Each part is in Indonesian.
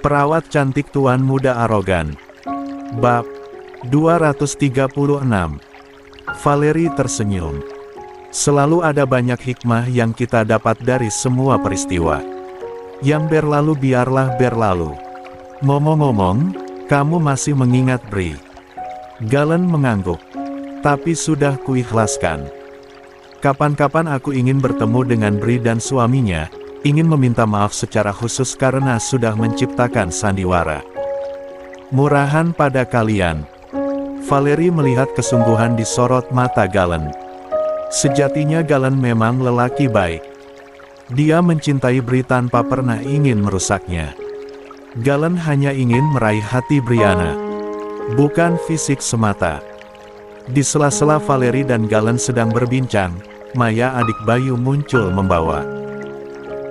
Perawat cantik tuan muda arogan. Bab 236. Valeri tersenyum. Selalu ada banyak hikmah yang kita dapat dari semua peristiwa. Yang berlalu biarlah berlalu. Ngomong-ngomong, kamu masih mengingat Bri? Galen mengangguk. Tapi sudah kuikhlaskan. Kapan-kapan aku ingin bertemu dengan Bri dan suaminya, ingin meminta maaf secara khusus karena sudah menciptakan sandiwara. Murahan pada kalian. Valeri melihat kesungguhan di sorot mata Galen. Sejatinya Galen memang lelaki baik. Dia mencintai Bri tanpa pernah ingin merusaknya. Galen hanya ingin meraih hati Brianna. Bukan fisik semata. Di sela-sela Valeri dan Galen sedang berbincang, Maya adik Bayu muncul membawa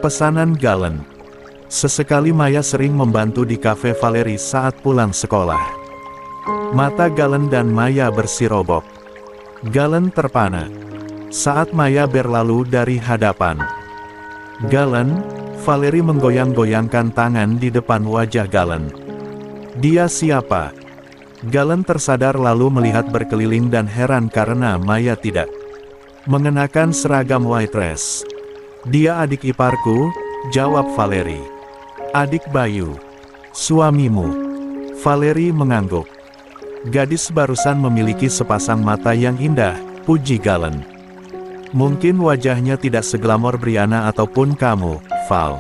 pesanan Galen. Sesekali Maya sering membantu di kafe Valeri saat pulang sekolah. Mata Galen dan Maya bersirobok. Galen terpana saat Maya berlalu dari hadapan Galen. Valeri menggoyang-goyangkan tangan di depan wajah Galen. Dia siapa? Galen tersadar lalu melihat berkeliling dan heran karena Maya tidak mengenakan seragam white dress. Dia adik iparku, jawab Valeri. Adik Bayu. Suamimu. Valeri mengangguk. Gadis barusan memiliki sepasang mata yang indah, puji Galen. Mungkin wajahnya tidak seglamor Brianna ataupun kamu, Val.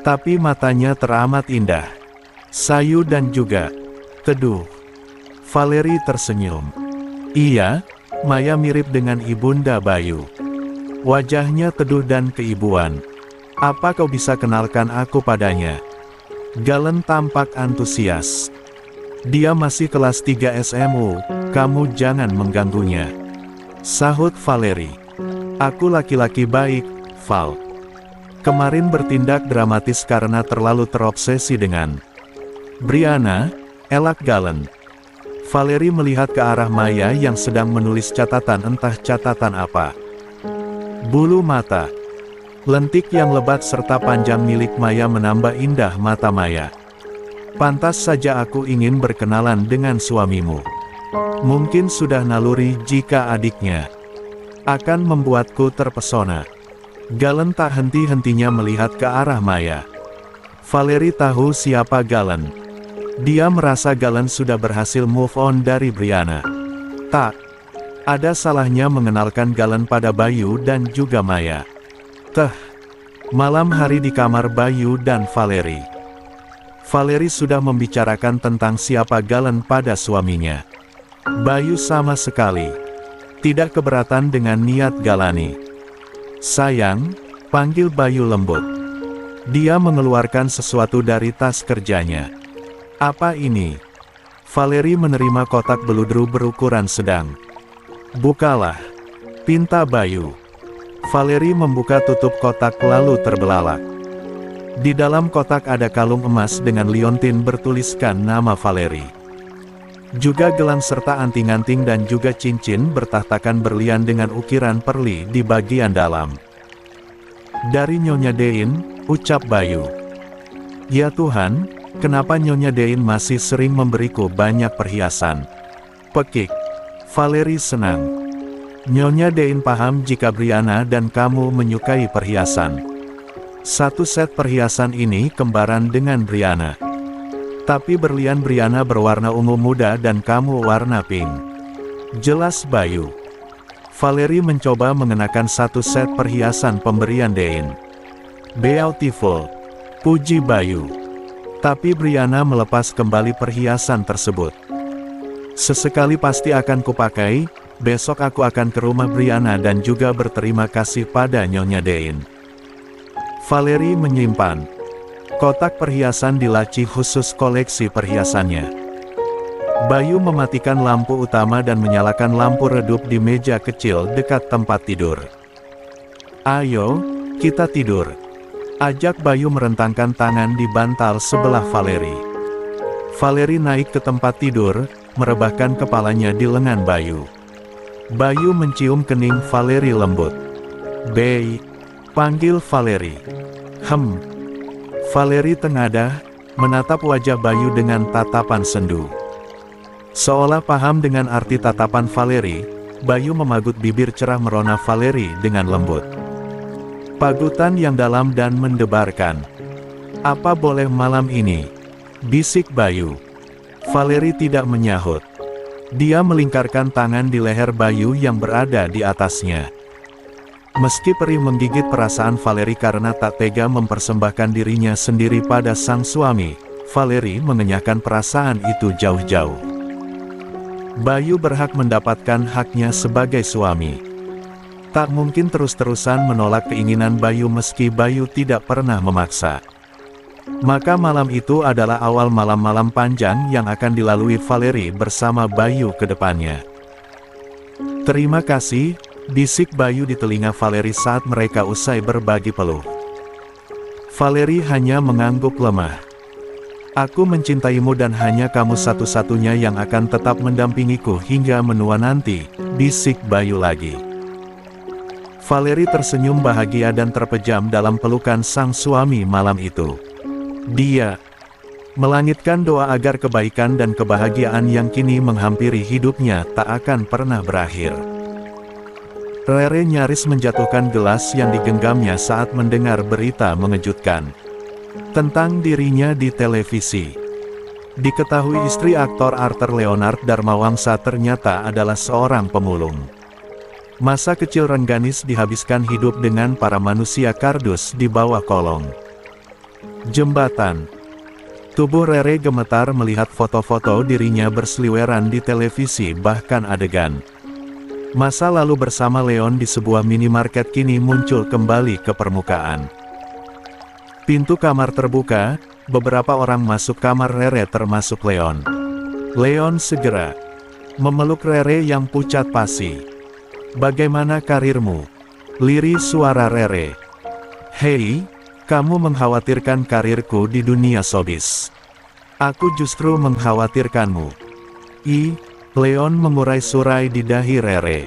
Tapi matanya teramat indah. Sayu dan juga teduh. Valeri tersenyum. Iya, Maya mirip dengan ibunda Bayu. Wajahnya teduh dan keibuan. Apa kau bisa kenalkan aku padanya? Galen tampak antusias. Dia masih kelas 3 SMU, kamu jangan mengganggunya. Sahut Valeri. Aku laki-laki baik, Val. Kemarin bertindak dramatis karena terlalu terobsesi dengan Brianna, elak Galen. Valeri melihat ke arah Maya yang sedang menulis catatan, entah catatan apa. Bulu mata lentik yang lebat serta panjang milik Maya menambah indah mata Maya. Pantas saja aku ingin berkenalan dengan suamimu. Mungkin sudah naluri jika adiknya akan membuatku terpesona. Galen tak henti-hentinya melihat ke arah Maya. Valeri tahu siapa Galen. Dia merasa Galen sudah berhasil move on dari Brianna. Tak ada salahnya mengenalkan Galen pada Bayu dan juga Maya. Malam hari di kamar Bayu dan Valeri. Valeri sudah membicarakan tentang siapa Galen pada suaminya. Bayu sama sekali tidak keberatan dengan niat Galani. Sayang, panggil Bayu lembut. Dia mengeluarkan sesuatu dari tas kerjanya. Apa ini? Valeri menerima kotak beludru berukuran sedang. Bukalah, pinta Bayu. Valeri membuka tutup kotak lalu terbelalak. Di dalam kotak ada kalung emas dengan liontin bertuliskan nama Valeri. Juga gelang serta anting-anting dan juga cincin bertahtakan berlian dengan ukiran perli di bagian dalam. Dari Nyonya Dein, ucap Bayu. Ya Tuhan, kenapa Nyonya Dein masih sering memberiku banyak perhiasan? Pekik. Valeri senang. Nyonya Dein paham jika Brianna dan kamu menyukai perhiasan. Satu set perhiasan ini kembaran dengan Brianna. Tapi berlian Brianna berwarna ungu muda dan kamu warna pink. Jelas Bayu. Valeri mencoba mengenakan satu set perhiasan pemberian Dein. Beautiful. Puji Bayu. Tapi Brianna melepas kembali perhiasan tersebut. Sesekali pasti akan kupakai, besok aku akan ke rumah Brianna dan juga berterima kasih pada Nyonya Dein. Valeri menyimpan kotak perhiasan di laci khusus koleksi perhiasannya. Bayu mematikan lampu utama dan menyalakan lampu redup di meja kecil dekat tempat tidur. Ayo, kita tidur. Ajak Bayu merentangkan tangan di bantal sebelah Valeri. Valeri naik ke tempat tidur, merebahkan kepalanya di lengan Bayu. Bayu mencium kening Valeri lembut. Bayi, panggil Valeri. Valeri tengadah, menatap wajah Bayu dengan tatapan sendu. Seolah paham dengan arti tatapan Valeri, Bayu memagut bibir cerah merona Valeri dengan lembut. Pagutan yang dalam dan mendebarkan. "Apa boleh malam ini?" bisik Bayu. Valeri tidak menyahut. Dia melingkarkan tangan di leher Bayu yang berada di atasnya. Meski perih menggigit perasaan Valeri karena tak tega mempersembahkan dirinya sendiri pada sang suami, Valeri mengenyahkan perasaan itu jauh-jauh. Bayu berhak mendapatkan haknya sebagai suami. Tak mungkin terus-terusan menolak keinginan Bayu meski Bayu tidak pernah memaksa. Maka malam itu adalah awal malam-malam panjang yang akan dilalui Valeri bersama Bayu ke depannya. "Terima kasih," bisik Bayu di telinga Valeri saat mereka usai berbagi peluk. Valeri hanya mengangguk lemah. "Aku mencintaimu dan hanya kamu satu-satunya yang akan tetap mendampingiku hingga menua nanti," bisik Bayu lagi. Valeri tersenyum bahagia dan terpejam dalam pelukan sang suami malam itu. Dia melangitkan doa agar kebaikan dan kebahagiaan yang kini menghampiri hidupnya tak akan pernah berakhir. Rere nyaris menjatuhkan gelas yang digenggamnya saat mendengar berita mengejutkan tentang dirinya di televisi. Diketahui istri aktor Arthur Leonard Darmawangsa ternyata adalah seorang pemulung. Masa kecil Rengganis dihabiskan hidup dengan para manusia kardus di bawah kolong jembatan. Tubuh Rere gemetar melihat foto-foto dirinya berseliweran di televisi, bahkan adegan masa lalu bersama Leon di sebuah minimarket kini muncul kembali ke permukaan. Pintu kamar terbuka, beberapa orang masuk kamar Rere termasuk Leon. Leon segera memeluk Rere yang pucat pasi. "Bagaimana karirmu?" lirih suara Rere. "Hei, kamu mengkhawatirkan karirku di dunia showbiz. Aku justru mengkhawatirkanmu." Leon mengurai surai di dahi Rere.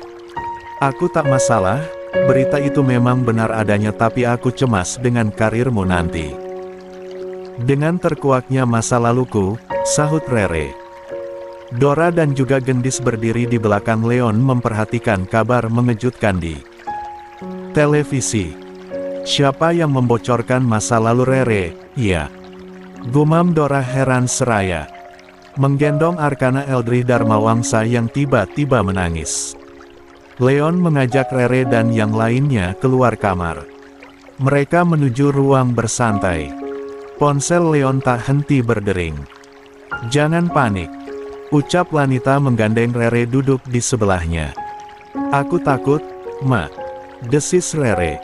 "Aku tak masalah, berita itu memang benar adanya, tapi aku cemas dengan karirmu nanti." Dengan terkuaknya masa laluku, sahut Rere. Dora dan juga Gendis berdiri di belakang Leon memperhatikan kabar mengejutkan di televisi. "Siapa yang membocorkan masa lalu Rere?" "Ya," gumam Dora heran seraya menggendong Arkana Eldrich Darmawangsa yang tiba-tiba menangis. Leon mengajak Rere dan yang lainnya keluar kamar. Mereka menuju ruang bersantai. Ponsel Leon tak henti berdering. "Jangan panik," ucap wanita menggandeng Rere duduk di sebelahnya. "Aku takut, Ma," desis Rere.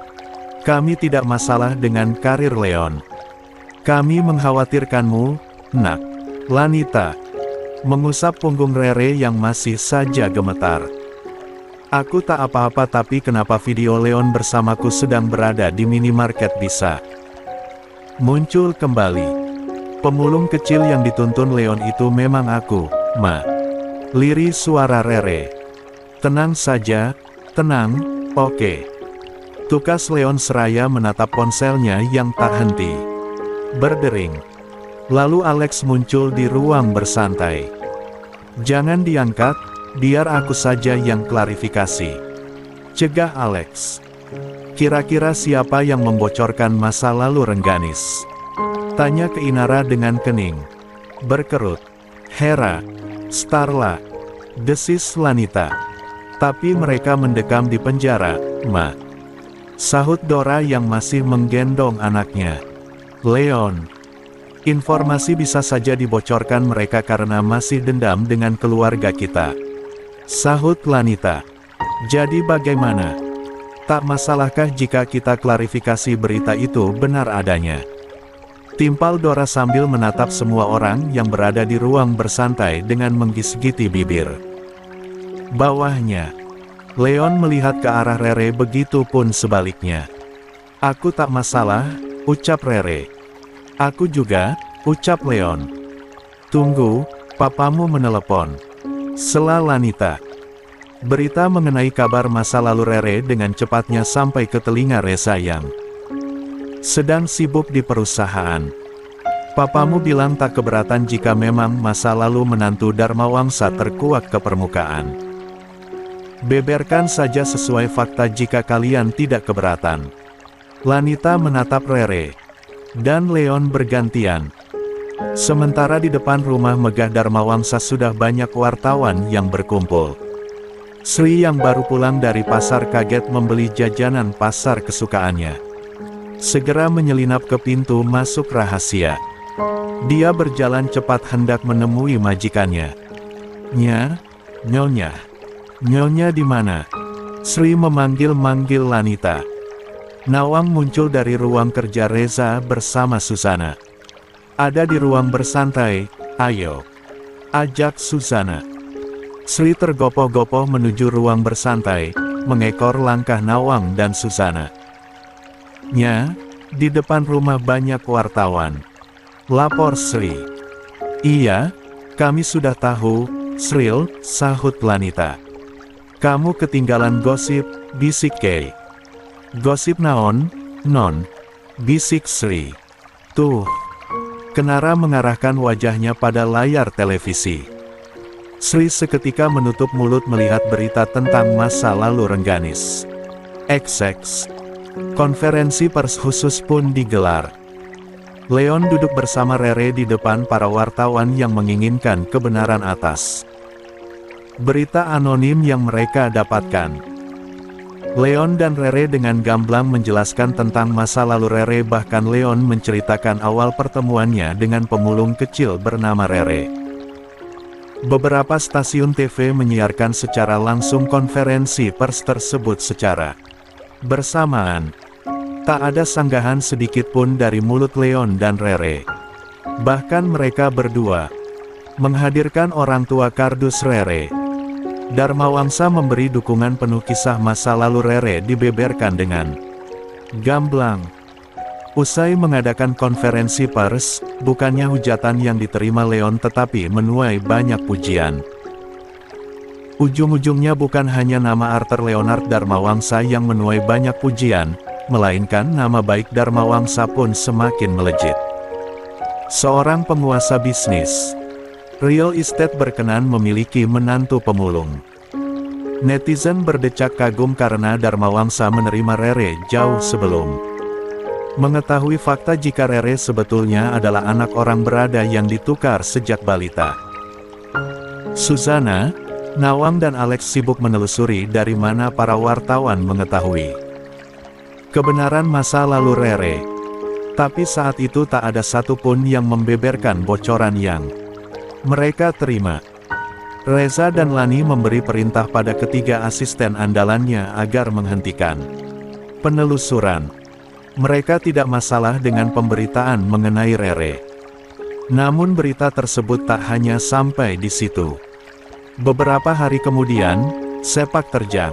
"Kami tidak masalah dengan karir Leon. Kami mengkhawatirkanmu, Nak." Lanita mengusap punggung Rere yang masih saja gemetar. "Aku tak apa-apa, tapi kenapa video Leon bersamaku sedang berada di minimarket bisa muncul kembali?" "Pemulung kecil yang dituntun Leon itu memang aku, Ma," lirih suara Rere. "Tenang saja, tenang, oke." Tukas Leon seraya menatap ponselnya yang tak henti berdering. Lalu Alex muncul di ruang bersantai. "Jangan diangkat, biar aku saja yang klarifikasi," cegah Alex. "Kira-kira siapa yang membocorkan masa lalu Rengganis?" tanya Keinara dengan kening berkerut. "Hera, Starla," desis Lanita. "Tapi mereka mendekam di penjara, Ma," sahut Dora yang masih menggendong anaknya. "Leon, informasi bisa saja dibocorkan mereka karena masih dendam dengan keluarga kita," sahut Lanita. "Jadi bagaimana? Tak masalahkah jika kita klarifikasi berita itu benar adanya?" timpal Dora sambil menatap semua orang yang berada di ruang bersantai dengan menggigit bibir. Bawahnya, Leon melihat ke arah Rere, begitu pun sebaliknya. "Aku tak masalah," ucap Rere. "Aku juga," ucap Leon. "Tunggu, papamu menelepon," sela Lanita. Berita mengenai kabar masa lalu Rere dengan cepatnya sampai ke telinga Reza yang sedang sibuk di perusahaan. Papamu bilang tak keberatan jika memang masa lalu menantu Dharmawangsa terkuak ke permukaan. Beberkan saja sesuai fakta jika kalian tidak keberatan. Lanita menatap Rere dan Leon bergantian. Sementara di depan rumah megah Dharmawangsa sudah banyak wartawan yang berkumpul. Sri yang baru pulang dari pasar kaget membeli jajanan pasar kesukaannya. Segera menyelinap ke pintu masuk rahasia. Dia berjalan cepat hendak menemui majikannya. Nyonya. Nyonya di mana? Sri memanggil-manggil Lanita. Nawang muncul dari ruang kerja Reza bersama Susana. Ada di ruang bersantai, ayo. Ajak Susana. Sri tergopoh-gopoh menuju ruang bersantai, mengekor langkah Nawang dan Susana. Di depan rumah banyak wartawan. Lapor Sri. Iya, kami sudah tahu, Sril, sahut Lanita. Kamu ketinggalan gosip, bisik Kay. Gosip naon, non, bisik Sri. Tuh. Kenara mengarahkan wajahnya pada layar televisi. Sri seketika menutup mulut melihat berita tentang masa lalu Rengganis. XX. Konferensi pers khusus pun digelar. Leon duduk bersama Rere di depan para wartawan yang menginginkan kebenaran atas berita anonim yang mereka dapatkan. Leon dan Rere dengan gamblang menjelaskan tentang masa lalu Rere, bahkan Leon menceritakan awal pertemuannya dengan pemulung kecil bernama Rere. Beberapa stasiun TV menyiarkan secara langsung konferensi pers tersebut secara bersamaan. Tak ada sanggahan sedikit pun dari mulut Leon dan Rere. Bahkan mereka berdua menghadirkan orang tua kardus Rere. Dharmawangsa memberi dukungan penuh. Kisah masa lalu Rere dibeberkan dengan gamblang. Usai mengadakan konferensi pers, bukannya hujatan yang diterima Leon tetapi menuai banyak pujian. Ujung-ujungnya bukan hanya nama Arthur Leonard Dharmawangsa yang menuai banyak pujian, melainkan nama baik Dharmawangsa pun semakin melejit. Seorang penguasa bisnis real estate berkenan memiliki menantu pemulung. Netizen berdecak kagum karena Dharmawangsa menerima Rere jauh sebelum mengetahui fakta jika Rere sebetulnya adalah anak orang berada yang ditukar sejak balita. Susana, Nawang dan Alex sibuk menelusuri dari mana para wartawan mengetahui kebenaran masa lalu Rere. Tapi saat itu tak ada satupun yang membeberkan bocoran yang mereka terima. Reza dan Lani memberi perintah pada ketiga asisten andalannya agar menghentikan penelusuran. Mereka tidak masalah dengan pemberitaan mengenai Rere. Namun berita tersebut tak hanya sampai di situ. Beberapa hari kemudian, sepak terjang.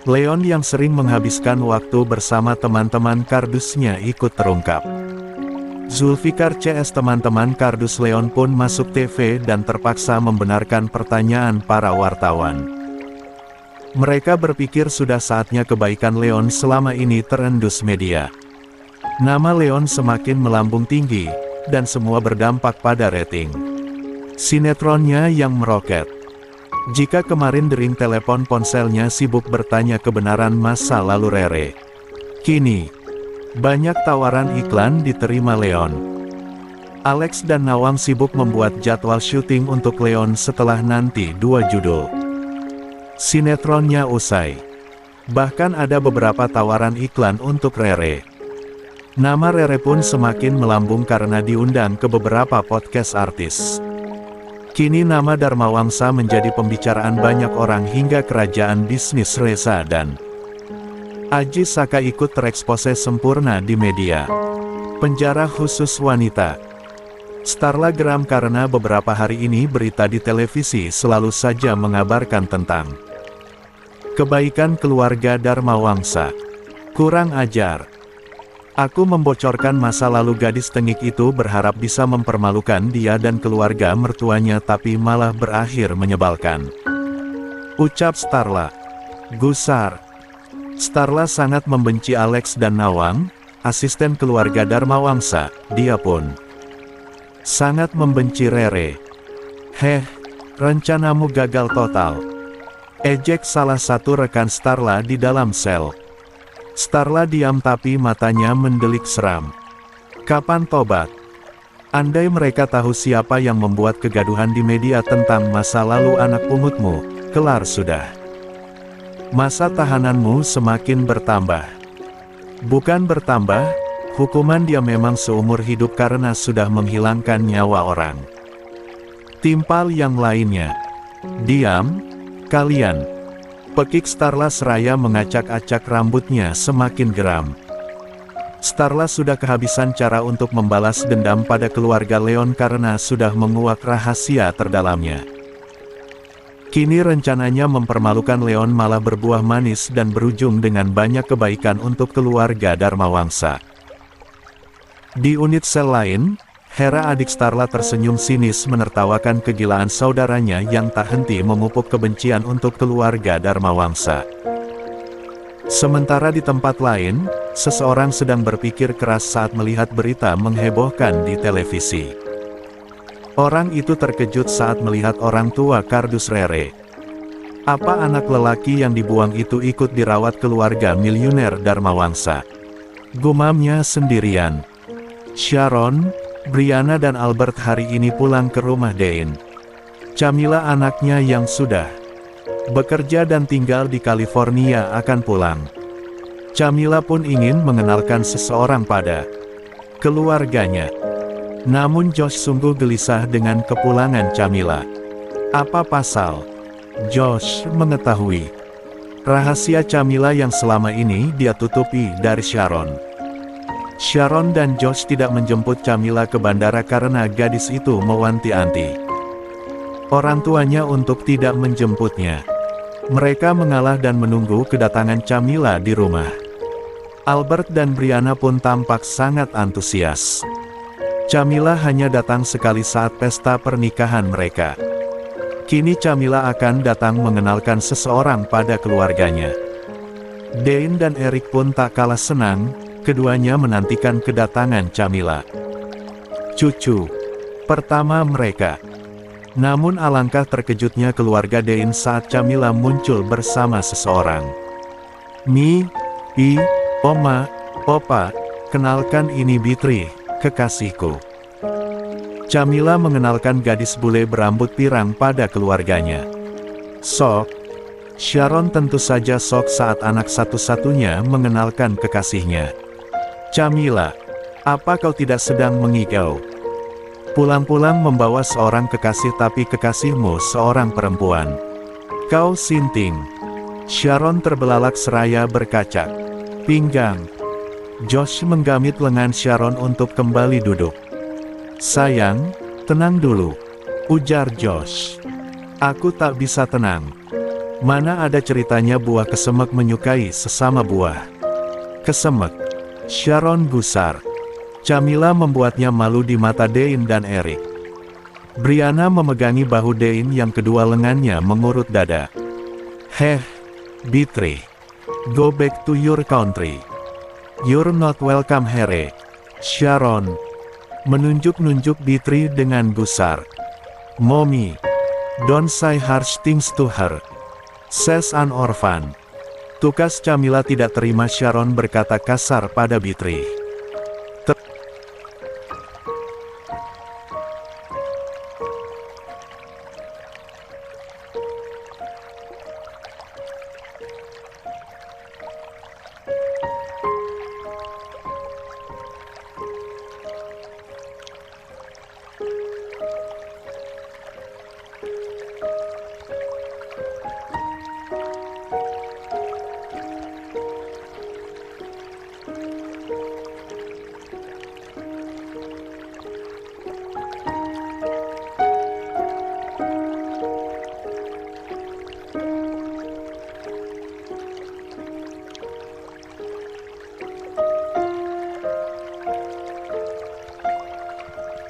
Leon yang sering menghabiskan waktu bersama teman-teman kardusnya ikut terungkap. Zulfikar CS, teman-teman kardus Leon pun masuk TV dan terpaksa membenarkan pertanyaan para wartawan. Mereka berpikir sudah saatnya kebaikan Leon selama ini terendus media. Nama Leon semakin melambung tinggi, dan semua berdampak pada rating sinetronnya yang meroket. Jika kemarin dering telepon ponselnya sibuk bertanya kebenaran masa lalu Rere, kini banyak tawaran iklan diterima Leon. Alex dan Nawang sibuk membuat jadwal syuting untuk Leon setelah nanti 2 judul sinetronnya usai. Bahkan ada beberapa tawaran iklan untuk Rere. Nama Rere pun semakin melambung karena diundang ke beberapa podcast artis. Kini nama Dharmawangsa menjadi pembicaraan banyak orang hingga kerajaan bisnis Reza dan Aji Saka ikut terekspose sempurna di media. Penjara khusus wanita. Starla geram karena beberapa hari ini berita di televisi selalu saja mengabarkan tentang kebaikan keluarga Dharmawangsa. Kurang ajar. Aku membocorkan masa lalu gadis tengik itu berharap bisa mempermalukan dia dan keluarga mertuanya, tapi malah berakhir menyebalkan, ucap Starla. Gusar. Starla sangat membenci Alex dan Nawang, asisten keluarga Dharmawangsa. Dia pun Sangat membenci Rere. Heh, rencanamu gagal total. Ejek salah satu rekan Starla di dalam sel. Starla diam tapi matanya mendelik seram. Kapan tobat? Andai mereka tahu siapa yang membuat kegaduhan di media tentang masa lalu anak pungutmu, kelar sudah. Masa tahananmu semakin bertambah. Bukan bertambah, hukuman dia memang seumur hidup karena sudah menghilangkan nyawa orang. Timpal yang lainnya. Diam, kalian. Pekik Starla seraya mengacak-acak rambutnya semakin geram. Starla sudah kehabisan cara untuk membalas dendam pada keluarga Leon karena sudah menguak rahasia terdalamnya. Kini rencananya mempermalukan Leon malah berbuah manis dan berujung dengan banyak kebaikan untuk keluarga Dharmawangsa. Di unit sel lain, Hera adik Starla tersenyum sinis menertawakan kegilaan saudaranya yang tak henti memupuk kebencian untuk keluarga Dharmawangsa. Sementara di tempat lain, seseorang sedang berpikir keras saat melihat berita menghebohkan di televisi. Orang itu terkejut saat melihat orang tua kardus Rere. Apa anak lelaki yang dibuang itu ikut dirawat keluarga miliuner Dharmawangsa? Gumamnya sendirian. Sharon, Brianna dan Albert hari ini pulang ke rumah Dean. Camilla anaknya yang sudah bekerja dan tinggal di California akan pulang. Camilla pun ingin mengenalkan seseorang pada keluarganya. Namun Josh sungguh gelisah dengan kepulangan Camilla. Apa pasal? Josh mengetahui rahasia Camilla yang selama ini dia tutupi dari Sharon. Sharon dan Josh tidak menjemput Camilla ke bandara karena gadis itu mewanti-wanti orang tuanya untuk tidak menjemputnya. Mereka mengalah dan menunggu kedatangan Camilla di rumah. Albert dan Brianna pun tampak sangat antusias. Camilla hanya datang sekali saat pesta pernikahan mereka. Kini Camilla akan datang mengenalkan seseorang pada keluarganya. Dean dan Eric pun tak kalah senang, keduanya menantikan kedatangan Camilla. Cucu pertama mereka. Namun alangkah terkejutnya keluarga Dean saat Camilla muncul bersama seseorang. Oma, Opa, kenalkan ini Bitri, kekasihku. Camilla mengenalkan gadis bule berambut pirang pada keluarganya. Sok. Sharon tentu saja sok saat anak satu-satunya mengenalkan kekasihnya. Camilla, apa kau tidak sedang mengigau? Pulang-pulang membawa seorang kekasih tapi kekasihmu seorang perempuan. Kau sinting. Sharon terbelalak seraya berkacak pinggang. Josh menggamit lengan Sharon untuk kembali duduk. Sayang, tenang dulu, ujar Josh. Aku tak bisa tenang. Mana ada ceritanya buah kesemek menyukai sesama buah kesemek. Sharon gusar. Camilla membuatnya malu di mata Dean dan Eric. Brianna memegangi bahu Dean yang kedua lengannya mengurut dada. Heh, Bitri. Go back to your country. You're not welcome here. Sharon menunjuk-nunjuk Bitri dengan gusar. Mommy, don't say harsh things to her, says an orphan. Tukas Camilla tidak terima Sharon berkata kasar pada Bitri.